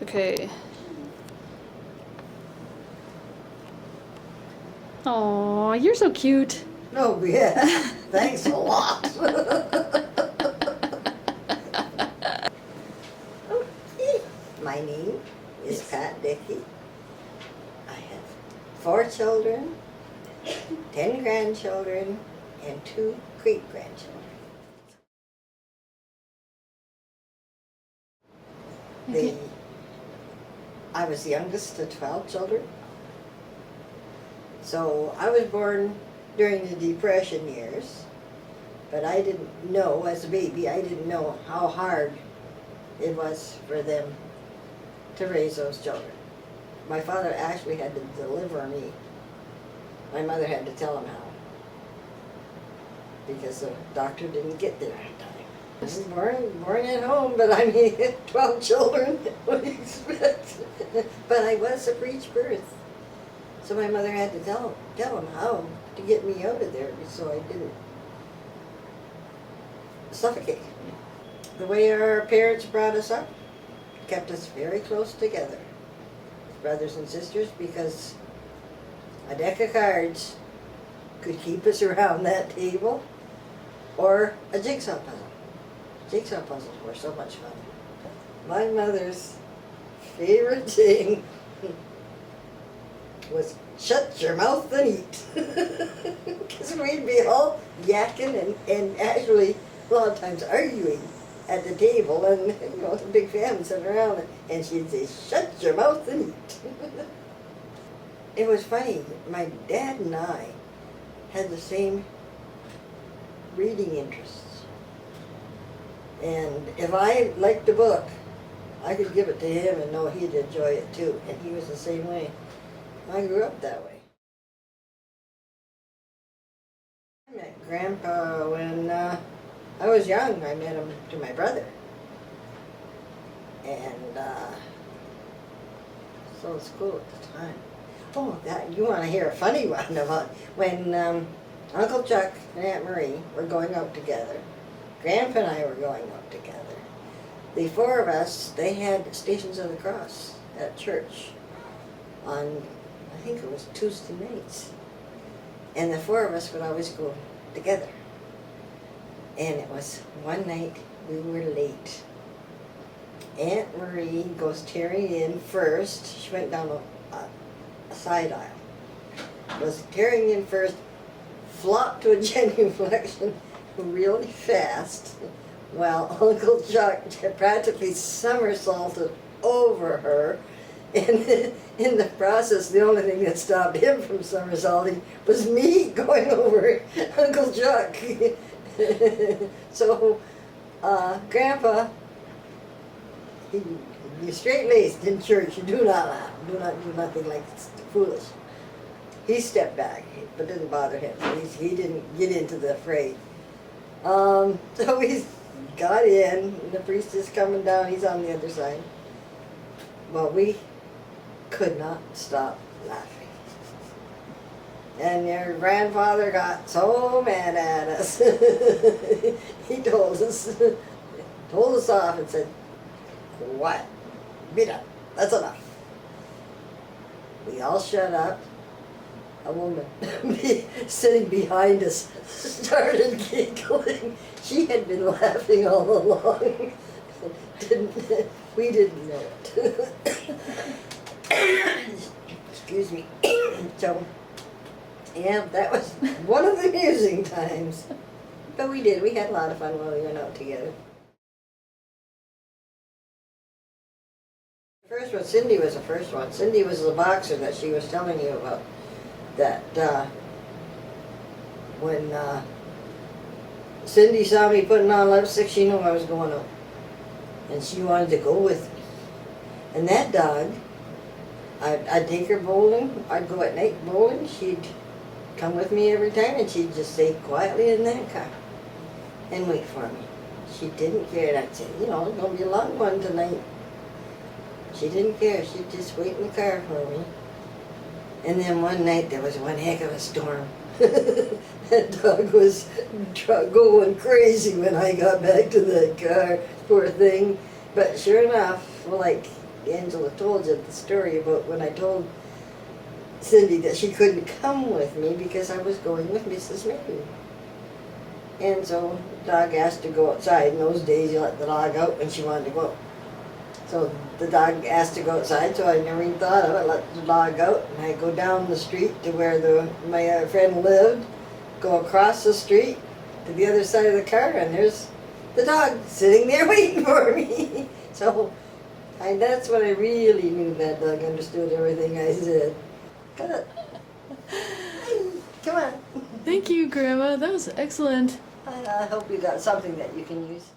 Okay. Aw, you're so cute. Oh, yeah. Thanks a lot. Okay. My name is Pat Dickie. I have 4 children, 10 grandchildren, and 2 great-grandchildren. Okay. I was the youngest of 12 children. So I was born during the Depression years, but I didn't know, as a baby, I didn't know how hard it was for them to raise those children. My father actually had to deliver me. My mother had to tell him how, because the doctor didn't get there on time. I was born at home, but I mean, 12 children, what do you expect? But I was a breech birth. So my mother had to tell him how to get me out of there so I didn't suffocate. The way our parents brought us up kept us very close together, brothers and sisters, because a deck of cards could keep us around that table, or a jigsaw puzzle. Jigsaw puzzles were so much fun. My mother's favorite thing was shut your mouth and eat. Because we'd be all yakking and actually a lot of times arguing at the table, and you know, the big family sitting around, and she'd say, shut your mouth and eat. It was funny, my dad and I had the same reading interests. And if I liked a book, I could give it to him and know he'd enjoy it too, and he was the same way. I grew up that way. I met Grandpa when I was young. I met him to my brother. And so it was cool at the time. Oh, you want to hear a funny one about when Uncle Chuck and Aunt Marie were going out together. Grandpa and I were going out together. The 4 of us, they had Stations of the Cross at church on, I think it was Tuesday nights. And the 4 of us would always go together. And it was one night we were late. Aunt Marie goes tearing in first. She went down a side aisle. Goes tearing in first, flopped to a genuflection really fast, while Uncle Chuck practically somersaulted over her. And in the process, the only thing that stopped him from somersaulting was me going over Uncle Chuck. So, Grandpa, you're straight-laced in church. You do not laugh. Do not do nothing like foolish. He stepped back, but it didn't bother him. He didn't get into the fray. So we got in, and the priest is coming down. He's on the other side. Well, we could not stop laughing. And your grandfather got so mad at us. He told us off and said, quiet, be done, that's enough. We all shut up. A woman sitting behind us started giggling. She had been laughing all along. We didn't know it. Excuse me. So, yeah, that was one of the amusing times. But we had a lot of fun while we went out together. The first one, Cindy was the first one. Cindy was the boxer that she was telling you about. That when Cindy saw me putting on lipstick, she knew I was going out. And she wanted to go with me. And that dog, I'd take her bowling. I'd go at night bowling. She'd come with me every time, and she'd just stay quietly in that car and wait for me. She didn't care. And I'd say, you know, it's going to be a long one tonight. She didn't care. She'd just wait in the car for me. And then one night there was one heck of a storm. That dog was going crazy when I got back to the car, poor thing. But sure enough, like Angela told you the story about when I told Cindy that she couldn't come with me because I was going with Mrs. Mary. And so the dog asked to go outside. In those days, you let the dog out when she wanted to go. So the dog asked to go outside, so I never even thought of it. Let the dog out, and I go down the street to where my friend lived, go across the street to the other side of the car, and there's the dog sitting there waiting for me. So that's when I really knew that dog understood everything I said. Good. Come on. Thank you, Grandma. That was excellent. I hope you got something that you can use.